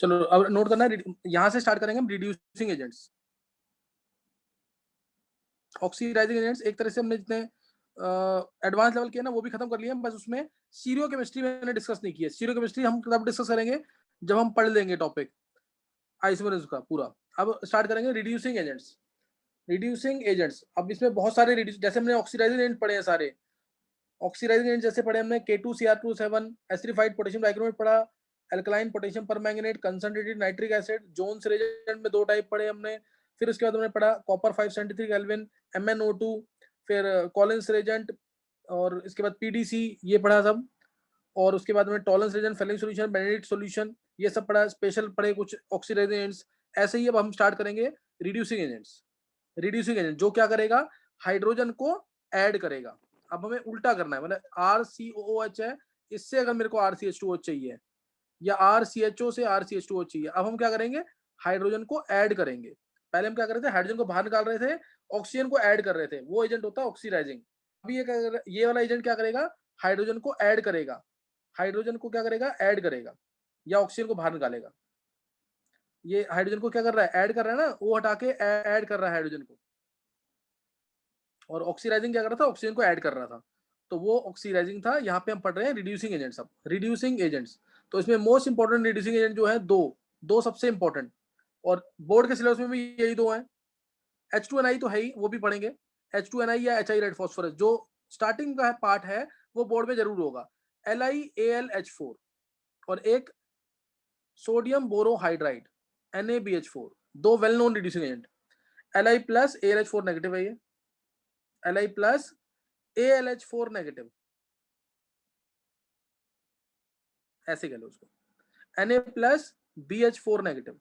चलो अब नोट करना है, यहां से स्टार्ट करेंगे हम रिड्यूसिंग एजेंट्स। ऑक्सीडाइजिंग एजेंट्स एक तरह से हमने जितने एडवांस लेवल किया ना वो भी खत्म कर लिया, बस उसमें सीरियो केमिस्ट्री मैंने डिस्कस नहीं किया। सीरियो केमिस्ट्री हम तब डिस्कस करेंगे जब हम पढ़ लेंगे टॉपिक आइसोमरेज का पूरा। अब स्टार्ट करेंगे रिड्यूसिंग एजेंट्स। रिड्यूसिंग एजेंट्स, अब इसमें बहुत सारे जैसे हमने ऑक्सीडाइजिंग एजेंट पढ़े हैं सारे। ऑक्सीडाइजिंग एजेंट जैसे पढ़े हमने K2Cr2 7, एसिडिफाइड पोटेशियम डाइक्रोमेट पढ़ा, alkaline potassium permanganate, concentrated nitric acid, Jones reagent में 2 टाइप पढ़े हमने। फिर उसके बाद हमने पढ़ा कॉपर 573 केल्विन, MnO2, फिर कॉलिन्स रिएजेंट, और इसके बाद PDC ये पढ़ा सब। और उसके बाद में Tollens reagent, Fehling solution, Benedict solution, ये सब पढ़ा। स्पेशल पढ़े कुछ ऑक्सीडाइजिंग एजेंट्स। ऐसे ही अब हम स्टार्ट करेंगे रिड्यूसिंग एजेंट्स। रिड्यूसिंग एजेंट जो क्या करेगा, हाइड्रोजन को ऐड करेगा। अब हमें उल्टा करना है, मतलब RCOOH है, इससे अगर मेरे को RCH2O चाहिए या RCHO से RCH2O चाहिए, अब हम क्या करेंगे, हाइड्रोजन को ऐड करेंगे। पहले हम क्या कर रहे थे, हाइड्रोजन को बाहर निकाल रहे थे, ऑक्सीजन को ऐड कर रहे थे, वो एजेंट होता है ऑक्सीडाइजिंग। अभी ये वाला एजेंट क्या करेगा, हाइड्रोजन को ऐड करेगा। हाइड्रोजन को क्या करेगा, ऐड करेगा, या ऑक्सीजन को बाहर निकालेगा। ये हाइड्रोजन को क्या कर रहा है, ऐड कर रहा है ना, वो हटा के ऐड कर रहा है हाइड्रोजन को। और ऑक्सीडाइजिंग क्या कर रहा था, ऑक्सीजन को ऐड कर रहा था, तो वो ऑक्सीडाइजिंग था। यहाँ पे हम पढ़ रहे हैं रिड्यूसिंग एजेंट्स। अब रिड्यूसिंग एजेंट्स, तो इसमें मोस्ट इंपॉर्टेंट रिड्यूसिंग एजेंट जो है दो सबसे इंपॉर्टेंट, और बोर्ड के सिलेबस में भी यही दो हैं। H2Ni तो है ही, वो भी पढ़ेंगे। H2Ni या HI रेड फॉस्फोरस जो स्टार्टिंग का पार्ट है वो बोर्ड में जरूर होगा। LiAlH4 और एक सोडियम बोरोहाइड्राइड NaBH4, दो well known reducing agent. Li plus AlH4 negative है ये, Li प्लस AlH4 नेगेटिव, ऐसे कह लो उसको। Na plus BH4 negative,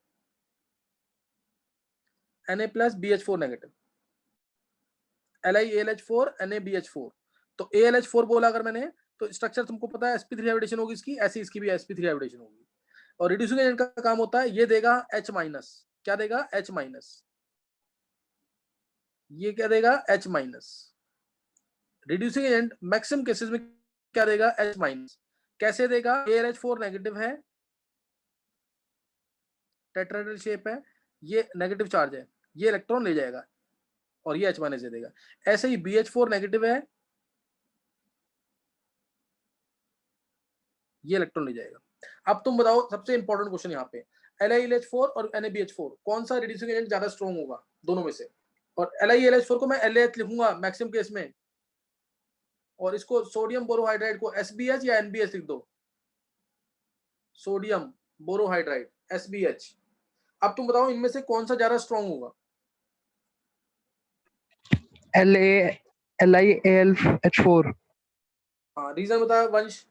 Na plus BH4 negative, LiAlH4 NaBH4। तो AlH4 बोला अगर मैंने, तो स्ट्रक्चर तुमको पता है, sp3 हाइब्रिडेशन होगी इसकी, ऐसी इसकी भी sp3 हाइब्रिडेशन होगी। और रिड्यूसिंग एजेंट का काम होता है, ये देगा H माइनस, क्या देगा, H माइनस, ये क्या देगा, H minus. Reducing agent maximum cases में क्या देगा, H माइनस। कैसे देगा, AlH4 नेगेटिव है, टेट्राहेड्रल शेप है, ये नेगेटिव चार्ज है, ये इलेक्ट्रॉन ले जाएगा और ये H माइनस दे देगा। ऐसे ही BH4 नेगेटिव है, ये इलेक्ट्रॉन ले जाएगा। अब तुम बताओ, सबसे इंपॉर्टेंट क्वेश्चन यहाँ पे, LiLH4 और NaBH4 कौन सा रिड्यूसिंग एजेंट ज्यादा स्ट्रॉन्ग होगा दोनों में से। और LiLH4 को मैं LaH लिखूंगा मैक्सिमम केस में, और इसको सोडियम बोरोहाइड्राइड को SBH या NBH लिख दो, सोडियम बोरोहाइड्राइड SBH। अब तुम बताओ इनमें से कौन सा ज्यादा स्ट्रॉन्ग होगा। LiAlH4। हाँ, रीजन बताया वंश।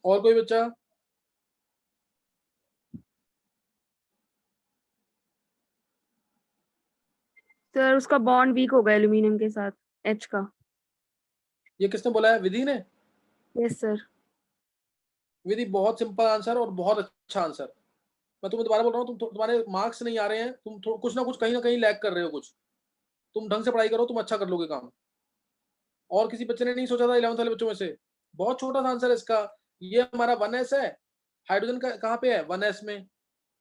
और कोई बच्चा। सर उसका बॉन्ड वीक होगा एल्यूमिनियम के साथ, H का। ये किसने बोला है, विधि ने। Yes sir. विधि, बहुत सिंपल आंसर और बहुत अच्छा आंसर। मैं तुम्हें दोबारा बोल रहा हूँ, तुम्हारे मार्क्स नहीं आ रहे हैं, तुम कुछ ना कुछ कहीं ना कहीं लैग कर रहे हो कुछ। तुम ढंग से पढ़ाई करो, तुम अच्छा कर लोगे काम। और किसी बच्चे ने नहीं सोचा था 11th वाले बच्चों में से। बहुत छोटा सा आंसर है इसका। ये हमारा 1s है, हाइड्रोजन का कहाँ पे है, 1s में,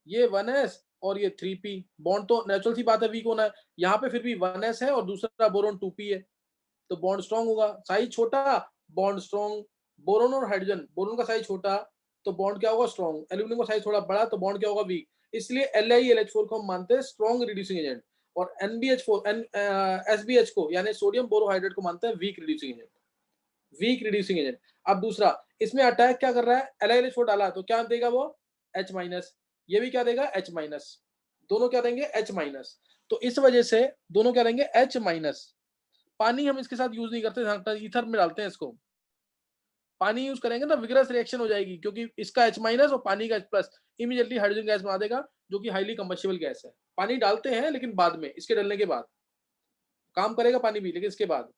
ये 1s और ये 3p। बॉन्ड तो नेचुरल सी बात है वीक होना है, यहाँ पे फिर भी 1s है और दूसरा बोरोन 2p है, तो बॉन्ड स्ट्रॉन्ग होगा। साइज छोटा, बॉन्ड स्ट्रॉन्ग। बोरोन और हाइड्रोजन, बोरोन का साइज छोटा तो बॉन्ड क्या होगा, स्ट्रॉन्ग। एल्यूमिनियम का साइज थोड़ा बड़ा तो बॉन्ड क्या होगा, वीक। इसलिए LiLH4 को हम मानते हैं स्ट्रॉन्ग रिड्यूसिंग एजेंट, और SBH को यानी सोडियम बोरोहाइड्रेट को मानते हैं weak reducing agent. Weak reducing agent. अब दूसरा, इसमें अटैक क्या कर रहा है, LiLH4 डाला तो क्या देगा वो, H माइनस। ये भी क्या देगा, H माइनस। दोनों क्या देंगे, H माइनस। तो इस वजह से दोनों क्या देंगे, H माइनस। पानी हम इसके साथ यूज नहीं करते, ईथर में डालते हैं इसको। पानी यूज करेंगे ना विग्रस रिएक्शन हो जाएगी, क्योंकि इसका H माइनस और पानी का H plus immediately hydrogen gas बना देगा, जो कि हाईली कंबस्टिबल गैस है। पानी डालते हैं लेकिन बाद में, इसके डलने के बाद काम करेगा पानी भी, लेकिन इसके बाद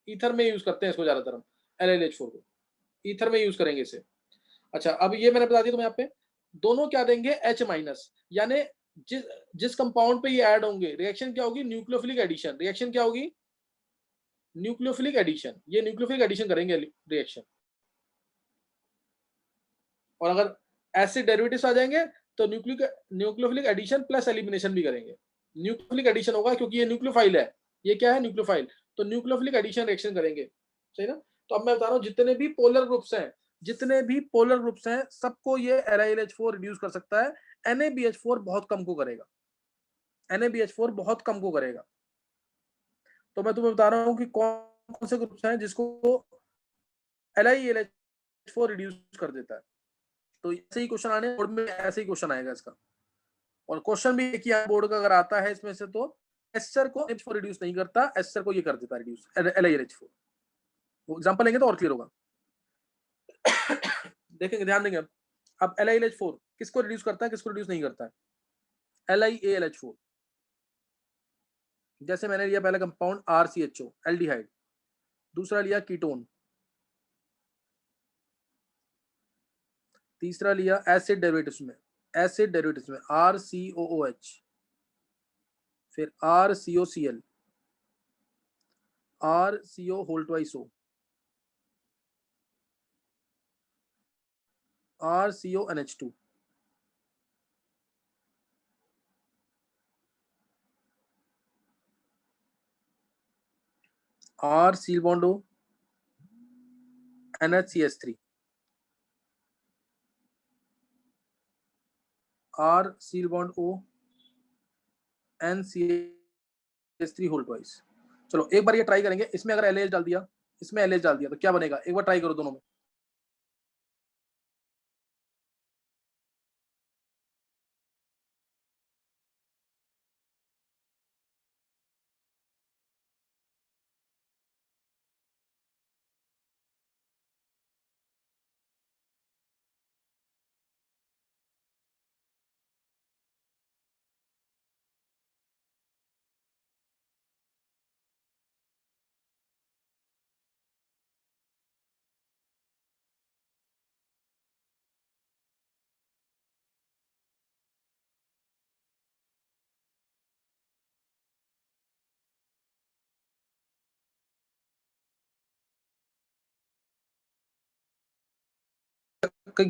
ईथर में यूज करते हैं इसको ज्यादातर हम। LiLH4 को ईथर में यूज करेंगे इसे। अच्छा, अब ये मैंने बता दिया तुम्हें यहाँ पे। दोनों क्या देंगे, H माइनस। यानी जिस कंपाउंड पे ये ऐड होंगे, रिएक्शन क्या होगी, न्यूक्लियोफिलिक एडिशन। रिएक्शन क्या होगी, न्यूक्लियोफिलिक एडिशन, ये न्यूक्लियोफिलिक एडिशन करेंगे रिएक्शन। और अगर एसिड डेरिवेटिव्स आ जाएंगे तो न्यूक्लियोफिलिक एडिशन प्लस एलिमिनेशन भी करेंगे। न्यूक्लियोफिलिक एडिशन होगा क्योंकि ये न्यूक्लियोफाइल है, ये क्या है न्यूक्लियोफाइल, तो न्यूक्लियोफिलिक एडिशन रिएक्शन करेंगे, सही ना। तो अब मैं बता रहा हूँ जितने भी पोलर ग्रुप्स हैं, जितने भी पोलर ग्रुप्स हैं सबको ये LiLH4 रिड्यूस कर सकता है, NaBH4 बहुत कम को करेगा, NaBH4 बहुत कम को करेगा। तो मैं तुम्हें बता रहा हूँ कि कौन कौन से ग्रुप्स हैं जिसको LiLH4 रिड्यूस कर देता है। तो ऐसे ही क्वेश्चन आने बोर्ड में, ऐसे ही क्वेश्चन आएगा इसका। और क्वेश्चन भी एक ही बोर्ड का अगर आता है इसमें से तो एस्टर को H4 रिड्यूस नहीं करता, एस्टर को ये कर देता है रिड्यूस, LiLH4। वो एग्जांपल लेंगे तो और क्लियर होगा। देखेंगे, ध्यान देंगे। अब LiLH4 किसको रिड्यूस करता है, किसको रिड्यूस नहीं करता है? LiALH4। जैसे मैंने लिया पहला कंपाउंड RCHO एल्डिहाइड, दूसरा लिया कीटोन, तीसरा लिया एसिड डेरिवेटिव्स में, एसिड डेरिवेटिव्स में RCOOH, फिर RCOCl, RCO whole twice O, RCONH2। R सील बॉन्ड O, NHCH3, R सील bond O, NCH3 whole twice. चलो एक बार ये ट्राई करेंगे, इसमें अगर LH डाल दिया, इसमें LH डाल दिया तो क्या बनेगा, एक बार ट्राई करो दोनों में।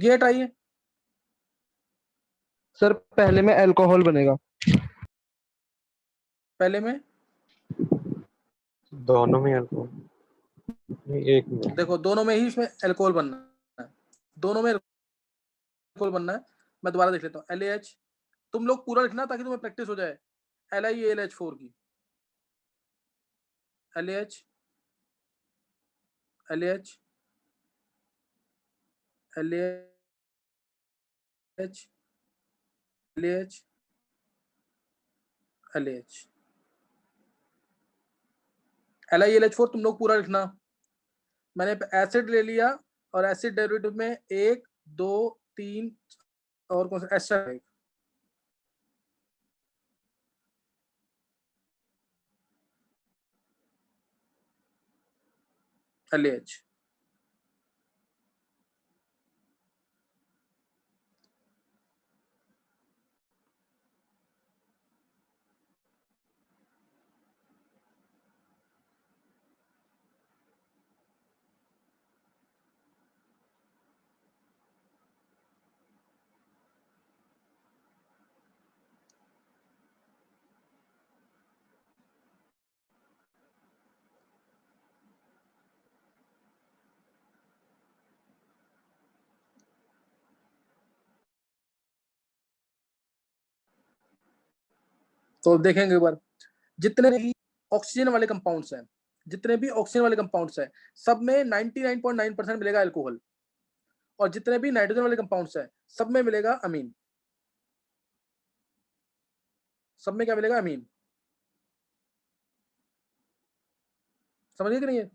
ये ट्राई है, सर पहले में अल्कोहल बनेगा। पहले में दोनों में अल्कोहल नहीं, एक में। देखो दोनों में ही इसमें अल्कोहल बनना है, दोनों में अल्कोहल बनना है। मैं दोबारा देख लेता हूँ। LAH, तुम लोग पूरा लिखना ताकि तुम्हें प्रैक्टिस हो जाए। LiALH4 की LAH, LAH, LAH, LAH, LAH, LiALH4 तुम लोग पूरा लिखना। मैंने एसिड ले लिया और एसिड डेरिवेटिव में 1 2 3 और कौन सा एस्टर है, LAH। तो देखेंगे एक बार, जितने भी ऑक्सीजन वाले कंपाउंड्स हैं, जितने भी ऑक्सीजन वाले कंपाउंड्स हैं, सब में 99.9% मिलेगा अल्कोहल, और जितने भी नाइट्रोजन वाले कंपाउंड्स हैं सब में मिलेगा अमीन, सब में क्या मिलेगा, अमीन। समझिए कि नहीं है?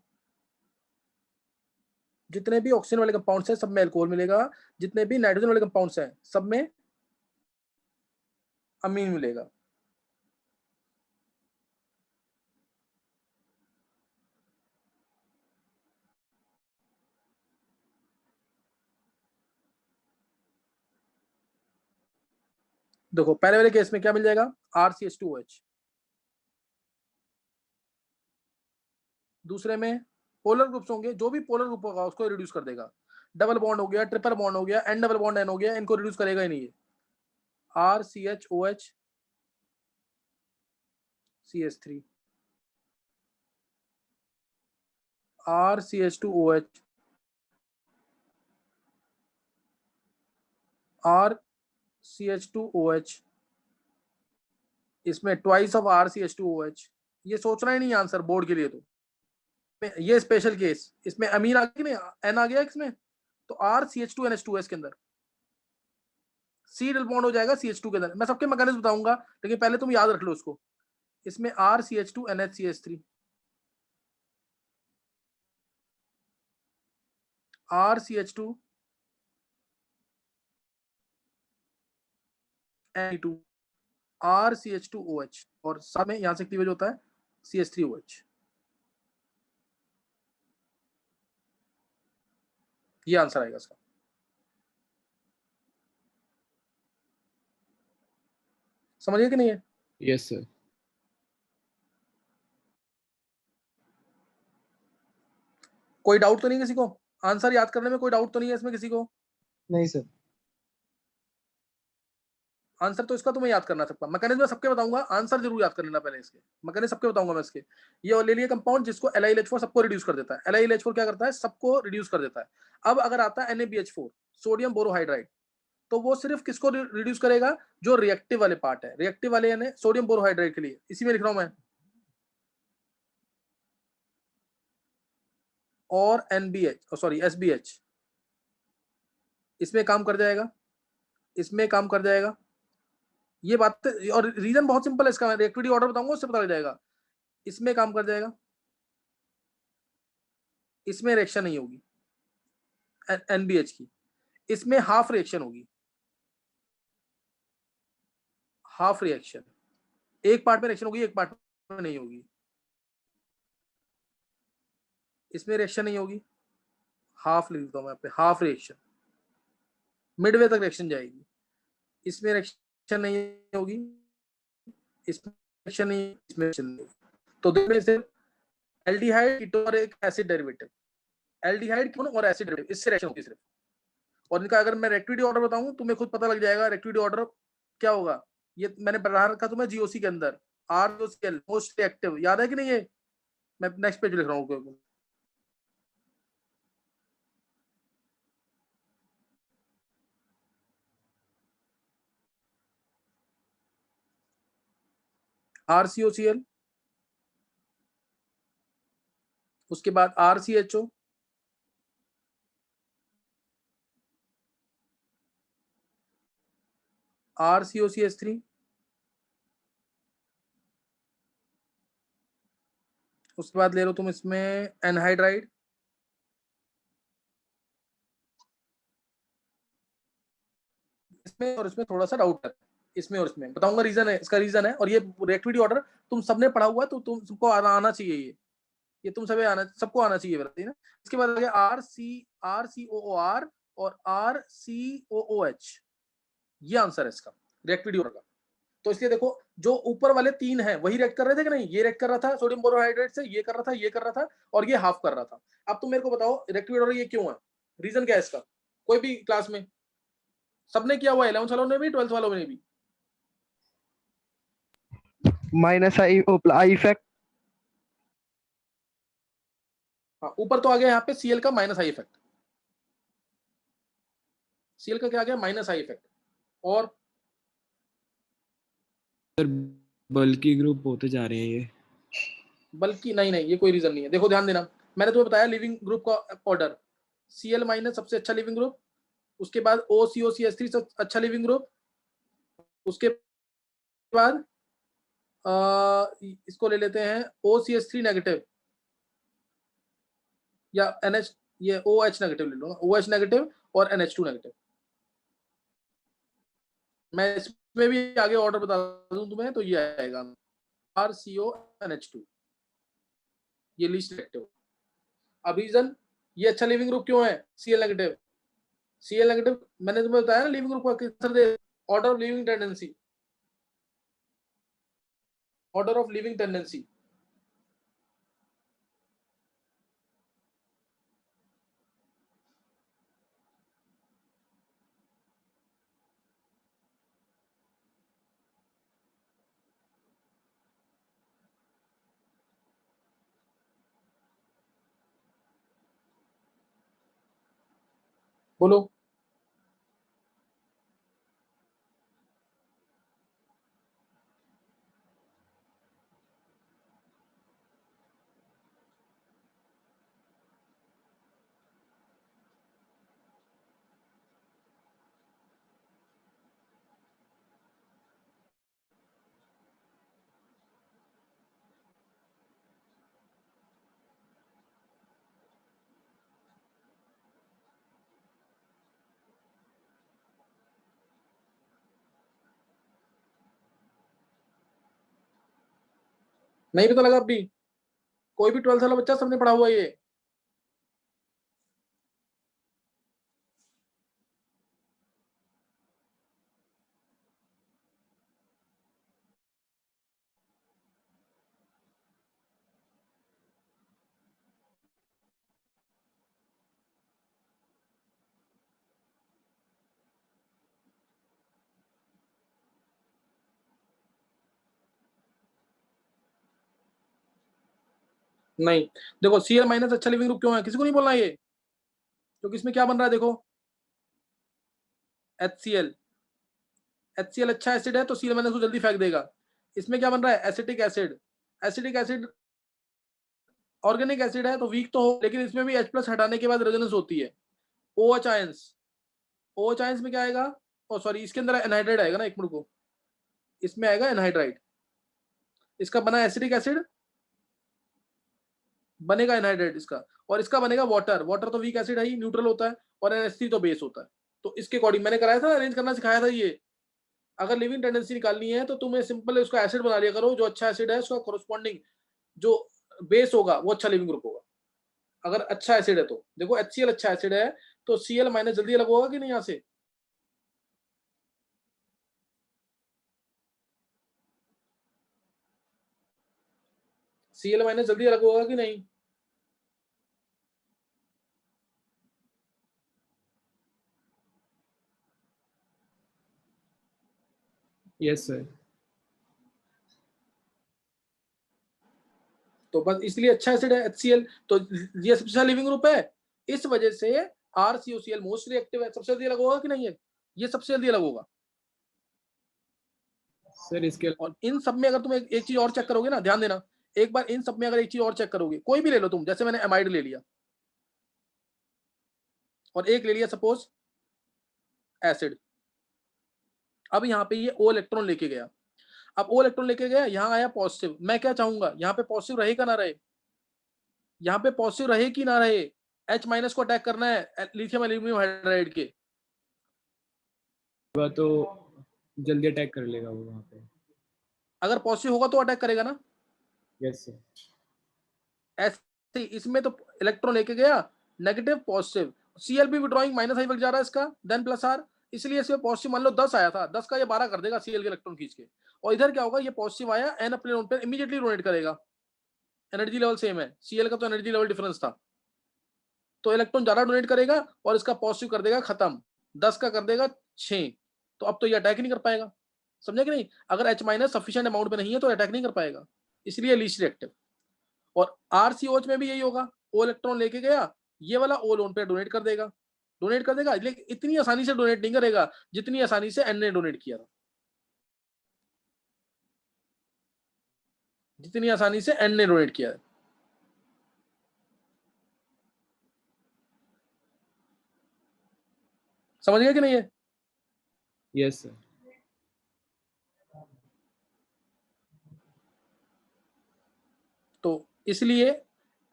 जितने भी ऑक्सीजन वाले कंपाउंड्स हैं सब में अल्कोहल मिलेगा, जितने भी नाइट्रोजन वाले कंपाउंड्स हैं सब में अमीन मिलेगा। देखो पहले वाले केस में क्या मिल जाएगा, RCH2OH। दूसरे में पोलर ग्रुप्स होंगे, जो भी पोलर ग्रुप होगा उसको रिड्यूस कर देगा। डबल बॉन्ड हो गया, ट्रिपल बॉन्ड हो गया, एन डबल बॉन्ड एन हो गया, इनको रिड्यूस करेगा ही नहीं ये। RCHOH CH3, RCH2OH, RCH2OH, इसमें ट्वाइस ऑफ RCH2OH। ये सोचना ही नहीं आंसर बोर्ड के लिए। तो ये स्पेशल केस, इसमें अमीन आ गई नहीं, एन आ गया इसमें, तो RCH2NH2 है इसके अंदर, सी डबल बॉन्ड हो जाएगा CH2 के अंदर। मैं सबके मैकेनिज्म बताऊंगा, लेकिन पहले तुम याद रख लो उसको। इसमें RCH2NHCH3, RCH2 Ne2, RCH2OH, और साथ में यहां से क्लीवेज होता है CH3OH। ये आंसर आएगा इसका। समझिए कि नहीं है? Yes sir. कोई डाउट तो नहीं किसी को? आंसर याद करने में कोई डाउट तो नहीं है इसमें किसी को? नहीं सर। आंसर तो इसका तुम्हें याद करना सबका। मैकेनिज्म सबके बताऊंगा, आंसर जरूर याद कर लेना पहले इसके। मैकेनिज्म सबके बताऊंगा मैं इसके। ये ले लिए कंपाउंड जिसको LiLH4 सबको रिड्यूस कर देता है। LiLH4 क्या करता है? सबको रिड्यूस कर देता है। अब अगर आता है NaBH4, सोडियम बोरोहाइड्राइड, तो वो सिर्फ किसको रिड्यूस करेगा? जो रिएक्टिव वाले पार्ट है, रिएक्टिव वाले यानी सोडियम बोरोहाइड्राइड के लिए। इसी में लिख रहा हूं मैं। और SBH इसमें काम कर जाएगा, इसमें काम कर जाएगा। ये बात, और रीजन बहुत सिंपल है इसका, मैं रिएक्टिविटी ऑर्डर बताऊंगा उससे पता लग जाएगा। इसमें काम कर जाएगा, इसमें रिएक्शन नहीं होगी NBH की, इसमें हाफ रिएक्शन होगी, हाफ रिएक्शन। एक पार्ट में रिएक्शन होगी, एक पार्ट में नहीं होगी। इसमें रिएक्शन नहीं होगी, हाफ लिख देता हूं मैं पे, हाफ रिएक्शन, मिडवे तक रिएक्शन जाएगी। इसमें रिएक्शन नहीं होगी, इसमें रिएक्शन नहीं, इसमें रिएक्शन नहीं होगी। तो दोनों से एल्डिहाइड कीटोन और एक एसिड डेरिवेटिव, एल्डिहाइड कीटोन और एसिड डेरिवेटिव, इससे रिएक्शन होगी सिर्फ। और इनका अगर मैं रिएक्टिविटी ऑर्डर बताऊं तुम्हें खुद पता लग जाएगा रिएक्टिविटी ऑर्डर क्या होगा। ये मैंने पढ़ा रखा तुम्हें GOC के अंदर, ROCl मोस्ट रिएक्टिव, याद है कि नहीं? ये मैं नेक्स्ट पेज लिख रहा हूँ। RCOCl, उसके बाद RCHO, RCOCH3, उसके बाद ले लो तुम इसमें एनहाइड्राइड, इसमें और इसमें थोड़ा सा डाउट है, इसमें और इसमें बताऊंगा रीजन है, इसका रीजन है। और ये रिएक्टिविटी ऑर्डर तुम सबने पढ़ा हुआ है, तो तुम सबको आना चाहिए ये तुम सबको आना चाहिए बताइए ना। इसके बाद RCOOR और RCOOH, ये आंसर है इसका रिएक्टिविटी ऑर्डर का। तो इसलिए देखो, जो ऊपर वाले तीन हैं वही रिएक्ट कर रहे थे कि नहीं? ये रिएक्ट कर रहा था सोडियम बोरोहाइड्रेट से, ये कर रहा था, ये कर रहा था, और ये हाफ कर रहा था। अब तुम मेरे को बताओ रिएक्टिविटी ऑर्डर ये क्यों है, रीजन क्या है इसका? कोई भी क्लास में सबने किया हुआ है, 11th वालों ने भी, 12th वालों ने भी। Minus I effect. हाँ, ऊपर तो आ गया यहाँ पे Cl का माइनस आई इफेक्ट, Cl का क्या आ गया? Minus I effect. और सर बल्कि ग्रुप होते जा रहे हैं ये। बल्कि नहीं, ये कोई रीजन नहीं है। देखो ध्यान देना, मैंने तुम्हें बताया लिविंग ग्रुप का ऑर्डर, Cl माइनस सबसे अच्छा लिविंग ग्रुप, उसके बाद OCOCH3 सबसे अच्छा लिविंग ग्रुप, उसके बाद इसको ले लेते हैं OCH3 नेगेटिव, या NH, ये OH नेगेटिव ले लो, OH नेगेटिव और NH2 नेगेटिव। मैं इसमें भी आगे ऑर्डर बता दूं तुम्हें, तो ये आएगा RCONH2, ये लीस्ट रिएक्टिव। अब रीजन, ये अच्छा लिविंग ग्रुप क्यों है? Cl नेगेटिव, Cl नेगेटिव मैंने तुम्हें बताया ना लिविंग ग्रुप का किस दे, order of living tendency, order of living tendency. बोलो। नहीं पता लगा अभी? कोई भी 12th वाला बच्चा, सबने पढ़ा हुआ ये? नहीं। देखो Cl माइनस अच्छा लिविंग ग्रुप क्यों है, किसी को नहीं बोलना ये? क्योंकि इसमें क्या बन रहा है देखो, HCl। HCl अच्छा एसिड है तो Cl माइनस को जल्दी फेंक देगा। इसमें क्या बन रहा है, acetic acid. Acetic acid organic acid है तो वीक तो हो, लेकिन इसमें भी H+ हटाने के बाद रेजोनेंस होती है। OH आयंस, OH आयंस में क्या आएगा, ओ सॉरी, इसके अंदर एनहाइड्राइड आएगा ना, एक मिनट को, इसमें आएगा एनहाइड्राइड। इसका बना एसिटिक एसिड, बनेगा एनहाइड्राइड इसका, और इसका बनेगा वाटर। वाटर तो वीक एसिड है ही, न्यूट्रल होता है, और NH3 तो बेस होता है। तो इसके अकॉर्डिंग मैंने कराया था, अरेंज करना सिखाया था ये। अगर लिविंग टेंडेंसी निकालनी है तो तुम्हें सिंपल उसका एसिड बना लिया करो, जो अच्छा एसिड है उसका कोरोस्पॉन्डिंग जो बेस होगा वो अच्छा लिविंग ग्रुप होगा। अगर अच्छा एसिड है तो देखो HCl अच्छा एसिड है तो Cl माइनस जल्दी अलग होगा कि नहीं यहाँ से? Cl माइनस जल्दी अलग होगा कि नहीं? Yes sir. तो बस इसलिए अच्छा एसिड है HCl, तो ये सबसे अच्छा लिविंग ग्रुप है। इस वजह से RCOCl मोस्ट रिएक्टिव है, सबसे जल्दी अलग होगा कि नहीं है? ये सबसे जल्दी अलग होगा। सर इसके और इन सब में अगर तुम एक चीज और चेक करोगे ना, ध्यान देना, एक बार इन सब में अगर एक चीज और चेक करोगे, कोई भी ले लो तुम, जैसे मैंने एमाइड ले लिया और एक ले लिया सपोज एसिड। अब यहाँ पे ये O इलेक्ट्रॉन लेके गया, अब O इलेक्ट्रॉन लेके गया, यहाँ आया पॉजिटिव। मैं क्या चाहूंगा, यहाँ पे पॉजिटिव रहे का ना रहे? यहाँ पे पॉजिटिव रहे कि ना रहे? H माइनस को अटैक करना है लिथियम एल्यूमिनियम हाइड्राइड के। होगा तो जल्दी अटैक कर लेगा वो वहाँ पे। अगर पॉजिटिव होगा तो अटैक करेगा ना? Yes sir. ऐसे इसमें तो इलेक्ट्रॉन लेके गया, नेगेटिव पॉजिटिव, Cl भी विड्रॉइंग माइनस आई जा रहा है इसका, देन प्लस R, इसलिए इसमें पॉजिटिव मान लो 10 आया था, 10 का ये 12 कर देगा Cl के इलेक्ट्रॉन खींच के। और इधर क्या होगा, ये पॉजिटिव आया, N अपने नोड पे इमीडिएटली डोनेट करेगा, एनर्जी लेवल सेम है, Cl का तो एनर्जी लेवल डिफरेंस था, तो इलेक्ट्रॉन ज्यादा डोनेट करेगा और इसका पॉजिटिव कर देगा खत्म, 10 का कर देगा 6। तो अब तो ये अटैक नहीं कर पाएगा, समझे कि नहीं? अगर H माइनस सफिशिएंट अमाउंट में नहीं है तो अटैक नहीं कर पाएगा, इसलिए लीस्ट रिएक्टिव। और RCOH में भी यही होगा, O इलेक्ट्रॉन लेके गया, ये वाला O लोन पे डोनेट कर देगा, लेकिन इतनी आसानी से डोनेट नहीं करेगा जितनी आसानी से N ने डोनेट किया था, जितनी आसानी से N ने डोनेट किया है। समझ गया कि नहीं है? Yes sir. तो इसलिए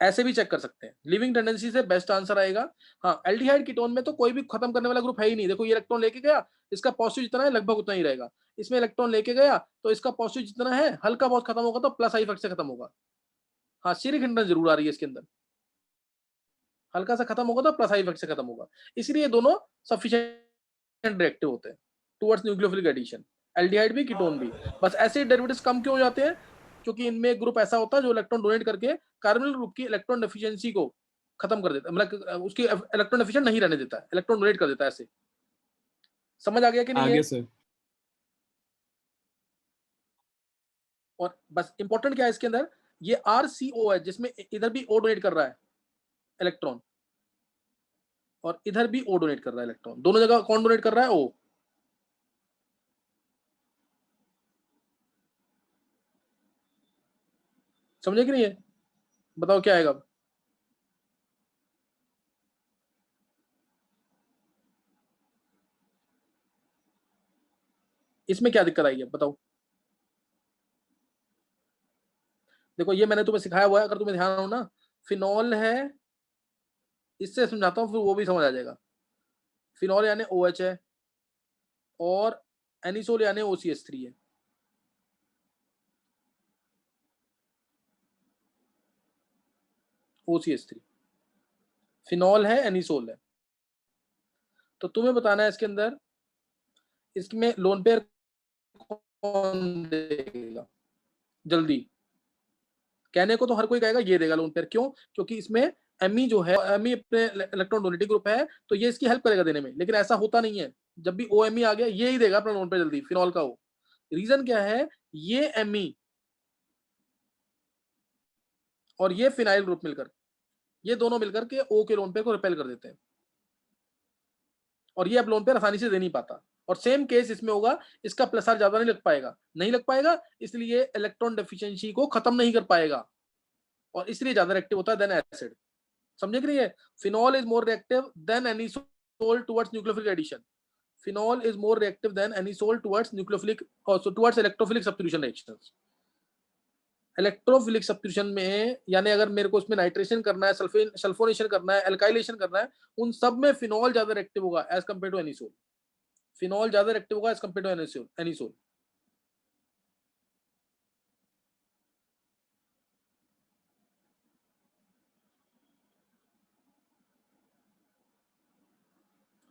ऐसे भी चेक कर सकते हैं, लिविंग टेंडेंसी से बेस्ट आंसर आएगा। हाँ, एल्डिहाइड कीटोन में तो कोई भी खत्म करने वाला ग्रुप है ही नहीं। देखो ये इलेक्ट्रॉन लेके गया, इसका पॉजिटिव जितना है लगभग उतना ही रहेगा। इसमें इलेक्ट्रॉन लेके गया तो इसका पॉजिटिव जितना है हल्का बहुत खत्म होगा तो प्लस आई इफेक्ट से खत्म होगा। हाँ, सीरिक हिंड्रेंस जरूर आ रही है इसके अंदर, हल्का सा खत्म होगा तो प्लस आई इफेक्ट से खत्म होगा। इसलिए दोनों सफिशिएंट रिएक्टिव होते हैं टुवर्ड्स न्यूक्लियोफिलिक एडिशन, एल्डिहाइड भी कीटोन भी। बस ऐसे डेरिवेटिव्स कम क्यों हो जाते हैं, क्योंकि इनमें एक ग्रुप ऐसा होता है जो इलेक्ट्रॉन डोनेट करके कार्बोनिल ग्रुप की इलेक्ट्रॉन डेफिशिएंसी को खत्म कर देता है, मतलब उसकी इलेक्ट्रॉन डेफिशिएंट नहीं रहने देता है, इलेक्ट्रॉन डोनेट कर देता है। ऐसे समझ आ गया कि नहीं है? आगे सर। और बस इंपॉर्टेंट क्या है इसके अंदर, ये RCO है जिसमें इधर भी O डोनेट कर रहा है इलेक्ट्रॉन, और इधर भी O डोनेट कर रहा है इलेक्ट्रॉन, दोनों जगह कौन डोनेट कर रहा है? O। समझे कि नहीं है? बताओ क्या आएगा अब? इसमें क्या दिक्कत आई है बताओ? देखो ये मैंने तुम्हें सिखाया हुआ है, अगर तुम्हें ध्यान हो ना, फिनॉल है, इससे समझाता हूँ फिर वो भी समझ आ जाएगा। फिनॉल यानी OH है और एनिसोल यानी OCH3 है। OCH3 फिनॉल है, एनिसोल है। तो तुम्हें बताना है इसके अंदर, इसमें लोन पेयर कौन देगा जल्दी? कहने को तो हर कोई कहेगा ये देगा लोन पेयर, क्यों? क्योंकि इसमें Me जो है, Me अपने इलेक्ट्रॉन डोनेटिंग ग्रुप है, तो ये इसकी हेल्प करेगा देने में, लेकिन ऐसा होता नहीं है। जब भी OMe आ गया ये ही देगा अपना लोन पेयर जल्दी, फिनॉल का हो। रीजन क्या है? ये Me और ये फिनाइल ग्रुप मिलकर, ये दोनों मिलकर के O के लोन पेयर को रिपेल कर देते हैं, और ये अब लोन पेयर आसानी से दे नहीं पाता। और सेम केस इसमें होगा, इसका प्लस आर ज्यादा नहीं लग पाएगा, इसलिए इलेक्ट्रॉन डेफिशिएंसी को खत्म नहीं कर पाएगा, और इसलिए ज्यादा रिएक्टिव होता है देन एसिड। समझे कि नहीं है? Phenol is more reactive than anisole towards nucleophilic addition. Phenol is more reactive than anisole towards nucleophilic, so towards electrophilic substitution reactions. Electrophilic substitution में, यानी अगर मेरे को उसमें नाइट्रेशन करना है, सल्फोनेशन करना है, एल्काइलेशन करना है, उन सब में फिनॉल ज्यादा रिएक्टिव होगा as compare to anisole. Phenol ज्यादा रिएक्टिव होगा एज कंपेयर टू एनिसोल।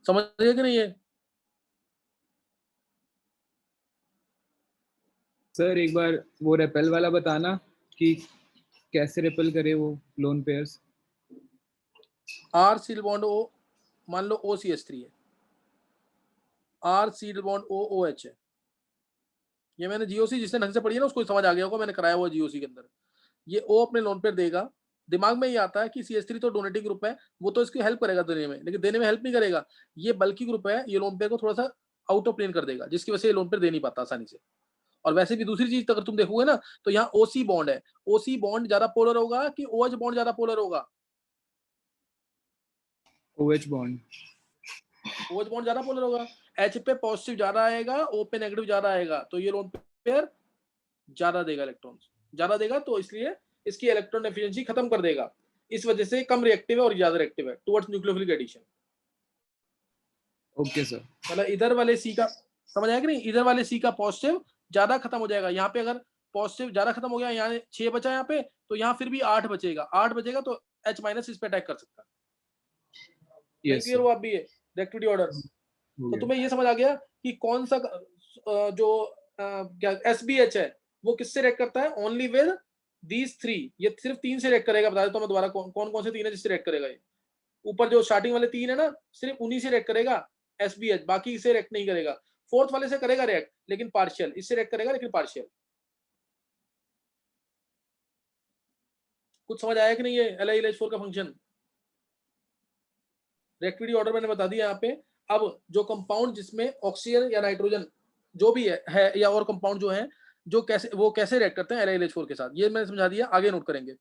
समझिए कि नहीं है? सर एक बार वो रेपेल वाला बताना कि कैसे रेपेल करे वो लोन पेयर्स। R सील बॉन्ड O, मान लो OCH3 है, R सील बॉन्ड OH है। ये मैंने GOC जिसने ढंग से पढ़ी है ना उसको समझ आ गया होगा, मैंने कराया हुआ GOC के अंदर। ये O अपने लोन पेयर देगा, दिमाग में ये आता है कि CH3 तो डोनेटिंग ग्रुप है, वो तो इसकी हेल्प करेगा देने में, लेकिन देने में हेल्प नहीं करेगा। ये बल्कि ग्रुप है, ये लोन पेयर को थोड़ा सा आउट ऑफ प्लेन कर देगा, जिसकी वजह से ये लोन पेयर दे नहीं पाता आसानी से। और वैसे भी दूसरी चीज अगर तुम देखोगे ना, तो यहाँ OC बॉन्ड है, OC बॉन्ड ज्यादा पोलर होगा कि OH बॉन्ड ज्यादा पोलर होगा? OH bond. OH बॉन्ड ज्यादा पोलर होगा। H पे पॉजिटिव ज्यादा आएगा, O पे नेगेटिव ज्यादा आएगा, तो ये लोन पेयर ज्यादा देगा, इलेक्ट्रॉन्स ज्यादा देगा, तो इसलिए इसकी इलेक्ट्रॉन एफिशिएंसी खत्म कर देगा। इस वजह से कम रिएक्टिव है और ज्यादा रिएक्टिव है towards nucleophilic addition. Okay sir. मतलब इधर वाले C का, समझ आया कि नहीं? इधर वाले C का पॉजिटिव ज्यादा खत्म हो जाएगा। यहाँ पे अगर पॉजिटिव ज्यादा खत्म हो गया, यहाँ 6 बचा यहाँ पे, तो यहाँ फिर भी 8 बचेगा, 8 बचेगा तो H माइनस इस पे अटैक कर सकता है। यस क्लियर हो आप भी? ये रिएक्टिविटी ऑर्डर। तो तुम्हें ये समझ आ गया कि कौन सा जो क्या SBH है वो किससे रिएक्ट करता है? Only with these 3। ये सिर्फ 3 से रिएक्ट करेगा। बता देता हूं मैं दोबारा कौन कौन से 3 है जिससे रिएक्ट करेगा। ये ऊपर जो स्टार्टिंग वाले 3 है ना, सिर्फ उन्हीं से रिएक्ट करेगा SBH, बाकी से रिएक्ट नहीं करेगा। फोर्थ वाले से करेगा रिएक्ट, लेकिन पार्शियल। इससे रिएक्ट करेगा लेकिन पार्शियल। कुछ समझ आया कि नहीं? ये LiLH4 का फंक्शन, रिएक्टिविटी ऑर्डर मैंने बता दिया यहाँ पे। अब जो कंपाउंड जिसमें ऑक्सीजन या नाइट्रोजन जो भी है या और कंपाउंड जो है, जो कैसे रिएक्ट करते हैं LiLH4 के साथ, ये मैंने समझा दिया। आगे नोट करेंगे।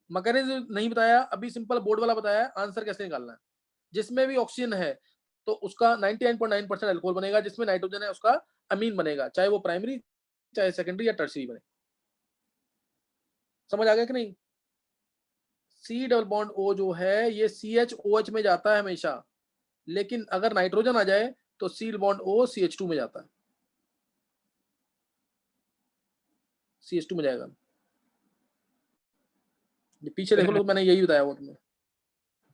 मैकेनिज्म नहीं बताया अभी, सिंपल बोर्ड वाला बताया आंसर कैसे निकालना है। जिसमें भी ऑक्सीजन है तो उसका 99.9% अल्कोहल बनेगा, जिसमें नाइट्रोजन है उसका अमीन बनेगा, चाहे वो प्राइमरी चाहे सेकेंडरी या टर्शियरी बने। समझ आ गया कि नहीं? C डबल बॉन्ड O जो है ये CHOH में जाता है हमेशा, लेकिन अगर नाइट्रोजन आ जाए तो C बॉन्ड O CH2 में जाता है, CH2 में जाएगा। पीछे देख लो, मैंने यही बताया वो तुम्हें।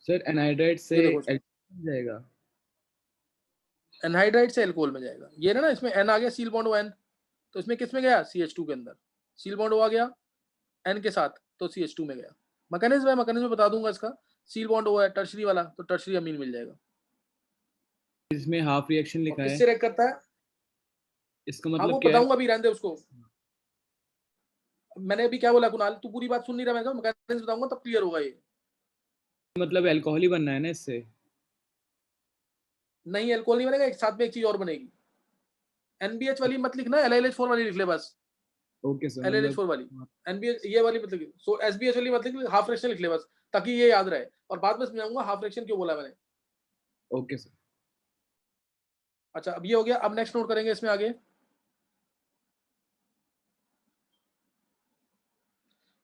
सर एनहाइड्राइड से देखो जाएगा, एनहाइड्राइड से एल्कोहल में जाएगा। ये ना इसमें N आ गया, सील बॉन्ड O N, तो इसमें किस में गया? CH2 के अंदर। सील बॉन्ड O आ गया N के साथ तो CH2 में गया। मैकेनिज्म है, मैकेनिज्म बता दूंगा इसका। सील बॉन्ड O है टर्शरी वाला, तो टर्शरी अमीन मिल जाएगा। इसमें हाफ रिएक्शन लिखा है, किससे रिएक्ट करता है? इसका हाँ मतलब वो क्या है? बताऊंगा, अभी रहने दे उसको। मैंने अभी क्या बोला कुणाल, तू पूरी बात सुन नहीं रहा। मैं मैकेनिज्म बताऊंगा तब क्लियर होगा ये। मतलब अल्कोहल ही बनना है ना इससे? नहीं एल्कोहल नहीं बनेगा, एक साथ में एक चीज और बनेगी। NBH वाली मत लिखना, LiLH4 वाली लिख ले बस। ओके सर, LiLH4 वाली, NBH ये वाली मत लिख। सो SBH वाली मत लिख, हाफ फ्रैक्शन लिख ले बस, ताकि ये याद रहे। और बाद में समझाऊंगा हाफ फ्रैक्शन क्यों बोला मैंने। Okay sir. अच्छा अब ये हो गया। अब नेक्स्ट नोट करेंगे इसमें आगे।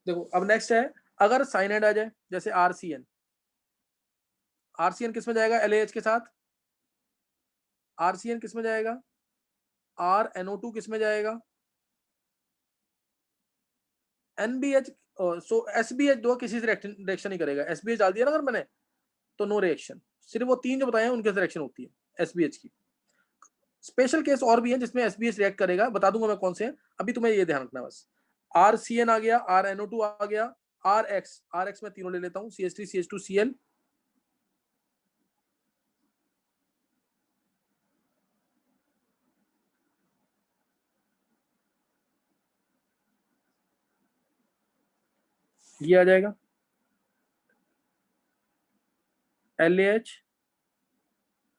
देखो अब नेक्स्ट है, अगर साइनाइड आ जाए जैसे RCN, RCN किस में जाएगा LAH के साथ, RCN किस में जाएगा, RNO2 किस में जाएगा, NBH। सो SBH दो किसी से रिएक्शन नहीं करेगा। SBH डाल दिया ना अगर मैंने तो नो रिएक्शन। सिर्फ वो 3 जो बताए हैं उनके से रिएक्शन होती है SBH की। स्पेशल केस और भी हैं जिसमें SBH रिएक्ट करेगा, बता दूंगा मैं कौन से हैं, अभी तुम्हें ये ध्यान रखना बस। RCN आ गया, RNO2 आ गया, RX में तीनों ले लेता हूं, CH3 CH2 Cl। ये आ जाएगा LAH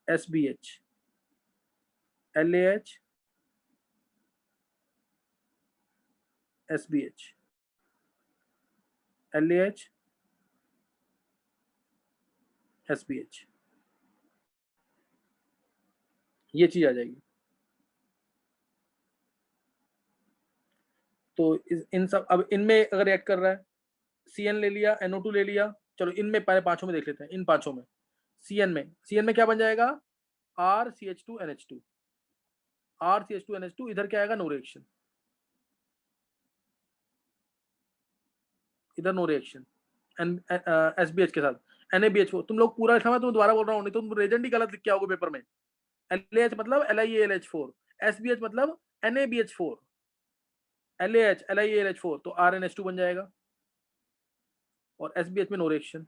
SBH, LAH SBH, LAH SBH, ये चीज आ जाएगी। तो इन सब, अब इनमें अगर रिएक्ट कर रहा है, CN ले लिया, NO2 ले लिया, चलो इनमें पहले पांचों में देख लेते हैं। इन पांचों में CN में क्या बन जाएगा, RCH2NH2, RCH2NH2, इधर क्या आएगा, नो रिएक्शन, इधर नो रिएक्शन। SBH के साथ NaBH। तुम लोग पूरा लिखा, मैं तुम दोबारा बोल रहा हूँ, नहीं तो तुम रेजेंट ही गलत लिख के आओगे पेपर में। LAH मतलब LiAlH4, SBH मतलब NaBH4, LAH LiAlH4, तो RNH2 बन जाएगा और SBH में नो रिएक्शन।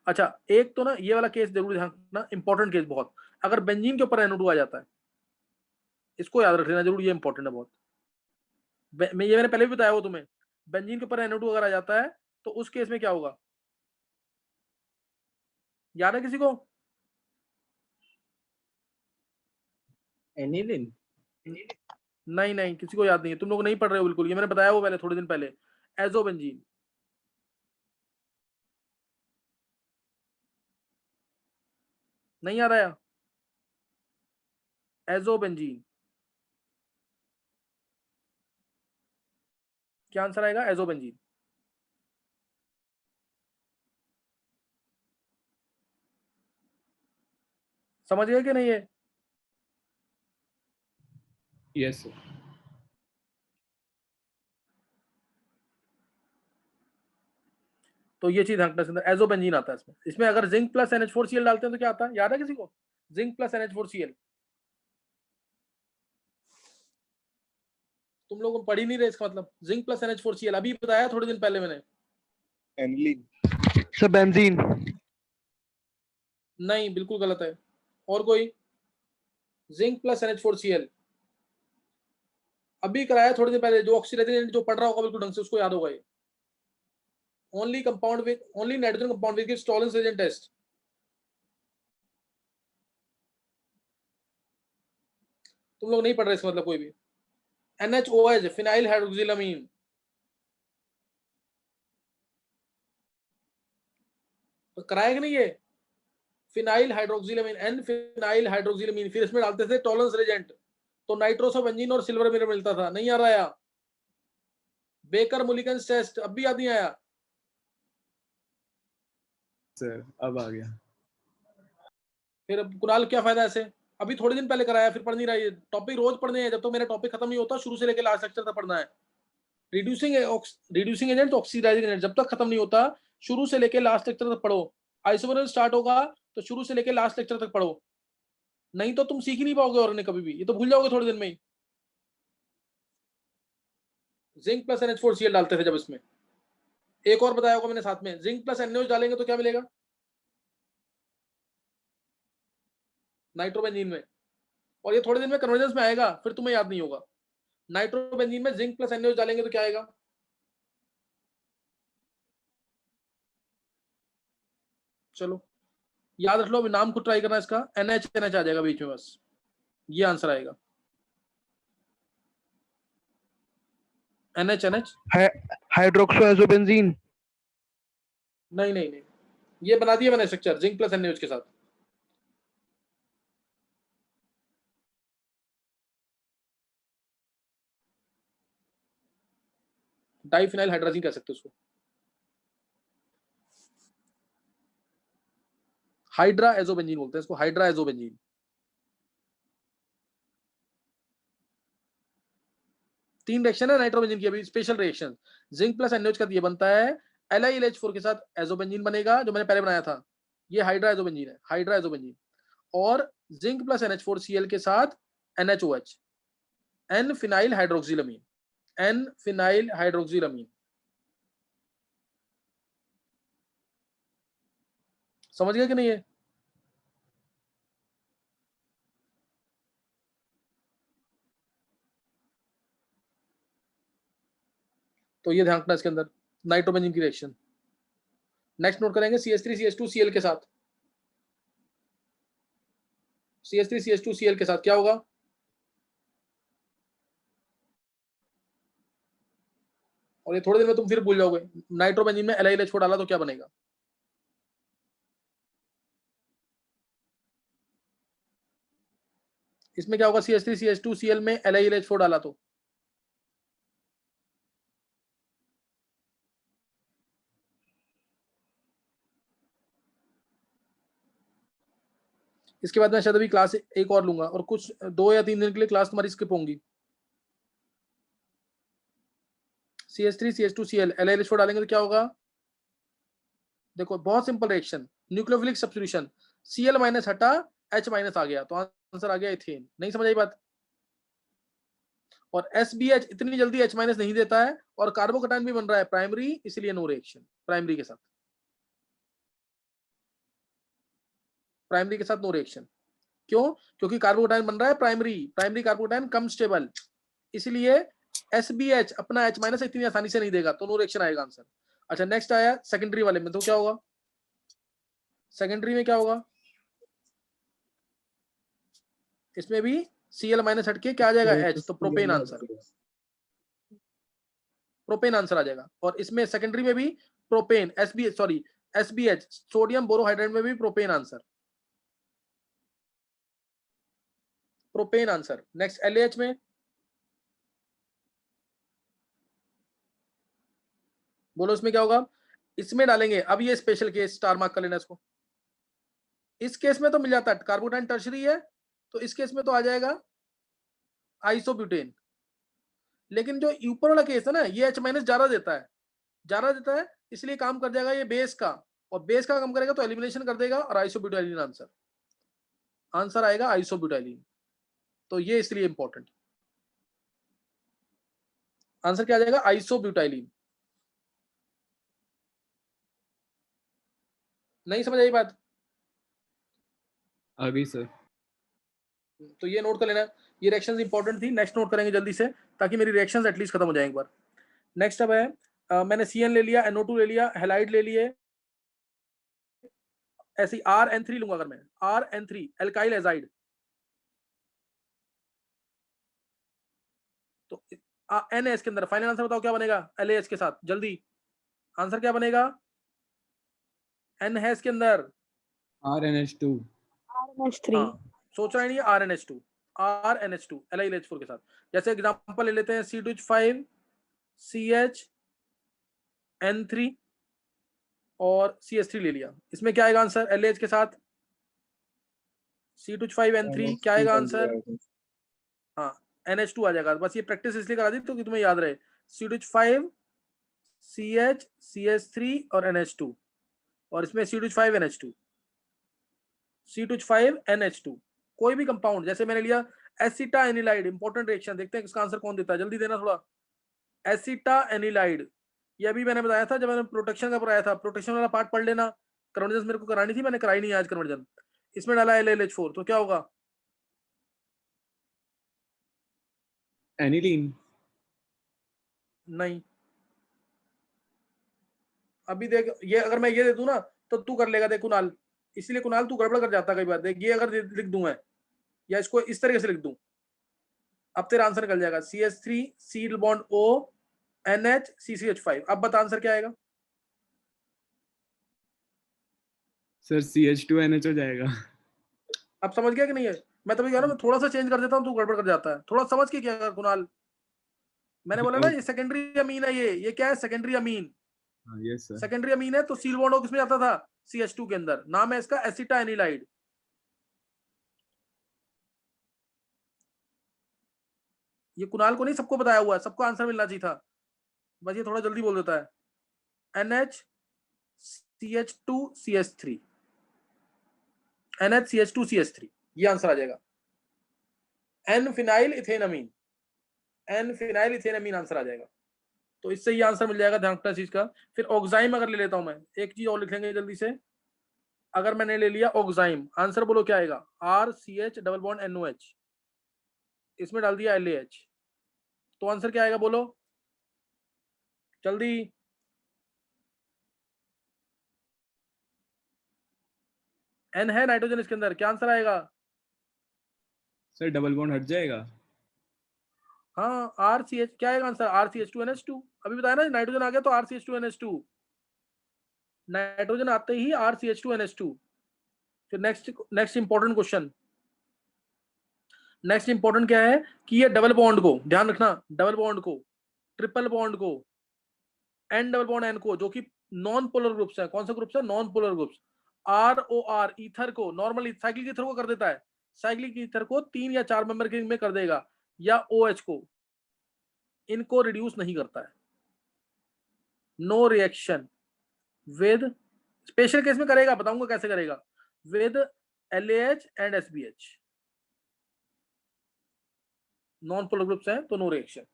अच्छा एक तो ना ये वाला केस जरूर ध्यान रखना, इंपॉर्टेंट केस बहुत, अगर बेंजीन के ऊपर NO2 आ जाता है, इसको याद रख लेना जरूर, ये इंपॉर्टेंट है बहुत। ये मैंने पहले भी बताया वो तुम्हें, बेंजीन के ऊपर NO2 अगर आ जाता है तो उस केस में क्या होगा, याद है किसी को? एनिलिन। नहीं किसी को याद नहीं है, तुम लोग नहीं पढ़ रहे हो बिल्कुल, ये मैंने बताया वो पहले थोड़े दिन पहले, एजोबेंजीन। नहीं याद आया, एजोबेंजीन, क्या आंसर आएगा, एजोबेंजीन। समझ गए कि नहीं है? Yes sir. तो ये चीज ध्यान रखना, एजोबेंजीन आता है इसमें। इसमें अगर जिंक प्लस NH4Cl डालते हैं तो क्या आता है, याद है किसी को, जिंक प्लस NH4Cl? तुम लोग पढ़ ही नहीं रहे, इसका मतलब जिंक प्लस NH4Cl अभी बताया थोड़े दिन पहले मैंने। एनिलिन। Sir benzene. नहीं बिल्कुल गलत है। और कोई, जिंक प्लस NH4Cl अभी कराया थोड़ी देर पहले, जो ऑक्सीडाइजिंग जो पढ़ रहा होगा बिल्कुल ढंग से उसको याद होगा ये। Only compound with, only nitrogen compound with gives Tollens reagent test. तुम लोग नहीं पढ़ रहे इसका मतलब कोई भी। NHOH फिनाइल हाइड्रोक्सिलामीन, तो कराया कि नहीं ये, फिनाइल हाइड्रोक्सिलामीन, N फिनाइल हाइड्रोक्सिलामीन, फिर इसमें डालते थे टॉलरेंस रिएजेंट, तो नाइट्रोसोबेंजीन और सिल्वर मिनरल मिलता था। नहीं आ रहा है, बेकर मुलिकन्स टेस्ट अब भी याद नहीं आया सर अब आ गया। फिर अब कुणाल क्या फायदा ऐसे, अभी थोड़े दिन पहले कराया फिर पढ़ नहीं रहा। ये टॉपिक रोज पढ़ने हैं, जब तक तो मेरा टॉपिक खत्म नहीं होता शुरू से लेकर लास्ट लेक्चर तक पढ़ना है। रिड्यूसिंग एजेंट, ऑक्सीडाइजिंग एजेंट, जब तक खत्म नहीं होता शुरू से लेकर लास्ट लेक्चर तक पढ़ो। आइसोमरेज स्टार्ट होगा तो शुरू से लेकर लास्ट लेक्चर तक पढ़ो, नहीं तो तुम सीख ही नहीं पाओगे और नहीं कभी भी, ये तो भूल जाओगे थोड़े दिन में ही। जिंक प्लस NH4Cl डालते थे जब इसमें, एक और बताया होगा मैंने साथ में, जिंक प्लस NaOH डालेंगे तो क्या मिलेगा नाइट्रोबेंजीन में, और ये थोड़े दिन में कन्वर्जेंस में आएगा, फिर तुम्हें याद नहीं होगा। नाइट्रोबेंजीन में जिंक प्लस NaOH डालेंगे तो क्या आएगा, चलो याद रख लो, अभी नाम खुद ट्राई करना इसका, NH आ जाएगा बीच में, बस ये आंसर आएगा। NH हाइड्रोक्सोएजोबेंजीन। नहीं नहीं नहीं, ये बना दिया मैंने स्ट्रक्चर जिंक प्लस NaOH के साथ। डाइफिनाइल हाइड्राजीन कह सकते हो उसको, हाइड्रा एजोबेंजीन बोलते हैं इसको, हाइड्रा एजोबेंजीन। तीन रिएक्शन है नाइट्रोबेंजीन की, अभी special reaction. Zinc plus NaOH का ये बनता है LiLH4 के साथ एजोबेंजीन बनेगा, जो मैंने पहले बनाया था, ये हाइड्रा एजोबेंजीन है, हाइड्रा एजोबेंजीन। और जिंक प्लस NH4Cl के साथ NaOH, N phenyl hydroxylamine, N phenyl hydroxylamine. समझ गए कि नहीं? है तो ये ध्यान रखना इसके अंदर नाइट्रोबेंजीन की रिएक्शन। नेक्स्ट नोट करेंगे CH3CH2Cl के साथ, CH3CH2Cl के साथ क्या होगा? और ये थोड़ी देर में तुम फिर भूल जाओगे, नाइट्रोबेंजीन में LiLH4 डाला तो क्या बनेगा? इसमें क्या होगा? CH3CH2Cl में LiLH4 डाला तो इसके बाद मैं शायद अभी क्लास एक और लूंगा, और कुछ 2 या 3 दिन के लिए क्लास तुम्हारी स्किप होंगी। CH3CH2Cl LiLH4 डालेंगे तो क्या होगा? देखो बहुत simple reaction, nucleophilic substitution, Cl minus हटा, H माइनस आ गया, तो आंसर आ गया इथेन। नहीं समझ आई बात? और SBH इतनी जल्दी H माइनस नहीं देता है, और कार्बोकैटायन भी बन रहा है प्राइमरी, इसलिए नो रिएक्शन प्राइमरी के साथ, प्राइमरी के साथ नो रिएक्शन। क्यों? क्योंकि कार्बोकैटायन बन रहा है प्राइमरी, प्राइमरी कार्बोकैटायन कम स्टेबल, इसलिए SBH अपना H माइनस इतनी आसानी से नहीं देगा, तो नो रिएक्शन आएगा आंसर। अच्छा नेक्स्ट आया सेकेंडरी वाले में, तो क्या होगा? सेकेंडरी में क्या होगा? इसमें भी Cl माइनस हटके क्या आ जाएगा? H, तो प्रोपेन आंसर, प्रोपेन आंसर आ जाएगा। और इसमें सेकेंडरी में भी प्रोपेन, SBH सोडियम बोरोहाइड्रेट में भी propane answer, propane answer. Next LAH में बोलो, इसमें क्या होगा? इसमें डालेंगे, अब ये स्पेशल केस स्टार मार्क कर लेना इसको। इस केस में तो मिल जाता है, कार्बोटाइन टर्शरी है, तो इस केस में तो आ जाएगा आइसोब्यूटेन। लेकिन जो ऊपर वाला केस है ना, ये H माइनस ज्यादा देता है, ज्यादा देता है, इसलिए काम कर जाएगा ये बेस का, और बेस का काम करेगा तो एलिमिनेशन कर देगा, और आइसोब्यूटाइलिन आंसर, आंसर आएगा आइसोब्यूटाइलिन। तो ये इसलिए इंपॉर्टेंट, आंसर क्या आ जाएगा? आइसोब्यूटाइलिन। नहीं समझ आई बात? अभी सर। तो ये नोट कर लेना, ये रिएक्शंस इंपॉर्टेंट थी। नेक्स्ट नोट करेंगे जल्दी से, ताकि मेरी रिएक्शंस एटलीस्ट खत्म हो जाए एक बार। नेक्स्ट अब है, मैंने CN ले लिया, NO2 ले लिया, हैलाइड ले लिए, ऐसे RN3 लूंगा अगर मैं, RN3 एल्काइल एजाइड, तो NS के अंदर फाइनल आंसर बताओ क्या बनेगा? LAH के साथ, जल्दी आंसर क्या बनेगा? NH के अंदर RNH2। RNH3। हाँ, सोच रहे नहीं, RNH2, RNH2 LiLH4 के साथ। जैसे एग्जांपल ले लेते हैं, C2H5 CHN3 और CH3 ले लिया, इसमें क्या आएगा आंसर? LAH के साथ C2H5N3 क्या आएगा आंसर? हाँ, NH2 आ जाएगा। बस ये प्रैक्टिस इसलिए करा दी तो कि तुम्हें याद रहे, C2H5 CH CH3 और NH2, और इसमें C2H5 NH2, C2H5 NH2, कोई भी कंपाउंड, जैसे मैंने लिया एसिटा एनिलाइड, इंपॉर्टेंट रिएक्शन, देखते हैं इसका आंसर कौन देता है, जल्दी देना थोड़ा। एसिटा एनिलाइड, ये अभी मैंने बताया था जब मैंने प्रोटेक्शन का पढ़ाया था, प्रोटेक्शन वाला पार्ट पढ़ लेना। कन्वर्जन मेरे को करानी थी, मैंने कराई नहीं आज कन्वर्जन। इसमें डाला LiLH4, तो क्या होगा? एनिलीन। नहीं, अभी देख, ये अगर मैं ये दे दूं ना, तो तू कर लेगा, देख कुणाल, इसलिए कुणाल तू गड़बड़ कर जाता कई बार। देख ये अगर लिख दूं मैं या इसको इस तरीके से लिख दूं, अब तेरा आंसर निकल जाएगा CH3 C double bond O NH CCH5। अब बता आंसर क्या आएगा? सर CH2NH हो जाएगा। अब समझ गया कि नहीं है? मैं तभी कह रहा हूं, मैं थोड़ा सा चेंज कर देता हूं, तू गड़बड़ कर जाता है। थोड़ा समझ के क्या कर कुणाल, मैंने बोला ना ये सेकेंडरी अमीन है, ये क्या है? Secondary amine. हाँ यस सर। सेकेंडरी अमीन है तो सील बॉन्ड किसमें जाता था? CH2 के अंदर। नाम है इसका एसिटा एनिलाइड। ये कुणाल को नहीं, सबको बताया हुआ है, सबको आंसर मिलना चाहिए था, बस ये थोड़ा जल्दी बोल देता है। NH CH2 CH3, NH CH2 CH3, ये आंसर आ जाएगा। N phenyl ethanamine, N phenyl ethanamine answer आ जाएगा। तो इससे ये आंसर मिल जाएगा, ध्यान रखना चीज का। फिर ऑक्साइम अगर ले लेता हूं मैं, एक चीज और लिख लेंगे जल्दी से। अगर मैंने ले लिया ऑक्साइम, आंसर बोलो क्या आएगा? RCH डबल बॉन्ड NOH, इसमें डाल दिया LAH, तो आंसर क्या आएगा बोलो जल्दी। N है नाइट्रोजन इसके अंदर, क्या आंसर आएगा? सर डबल बॉन्ड हट जाएगा। हाँ RCH, क्या आएगा आंसर? RCH2NH2। अभी बताया ना, नाइट्रोजन आ गया तो RCH2NH2, नाइट्रोजन आते ही RCH2NH2। फिर next important question, next important क्या है कि ये डबल बॉन्ड को, ध्यान रखना, डबल बॉन्ड को, ट्रिपल बॉन्ड को, N डबल बॉन्ड N को, जो कि नॉन पोलर ग्रुप्स है। कौन सा ग्रुप्स है? Non polar groups. ROR ether को, नॉर्मल साइक्लिक ईथर को कर देता है, साइक्लिक ईथर को 3 या 4 मेंबर के में कर देगा, या OH को, इनको रिड्यूस नहीं करता है। No reaction with, special case में करेगा, बताऊंगा कैसे करेगा, with LAH and SBH। Non polar groups हैं तो नो रिएक्शन,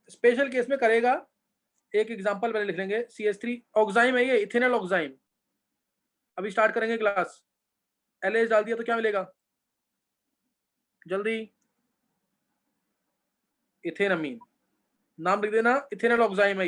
स्पेशल केस में करेगा। एक एग्जांपल पहले लिख लेंगे। CH3 ऑक्साइम है ये, इथेनॉल ऑक्साइम। अभी स्टार्ट करेंगे क्लास। LAH डाल दिया तो क्या मिलेगा जल्दी? इथेनमीन। नाम लिख देना, इथेनॉल ऑक्साइम है।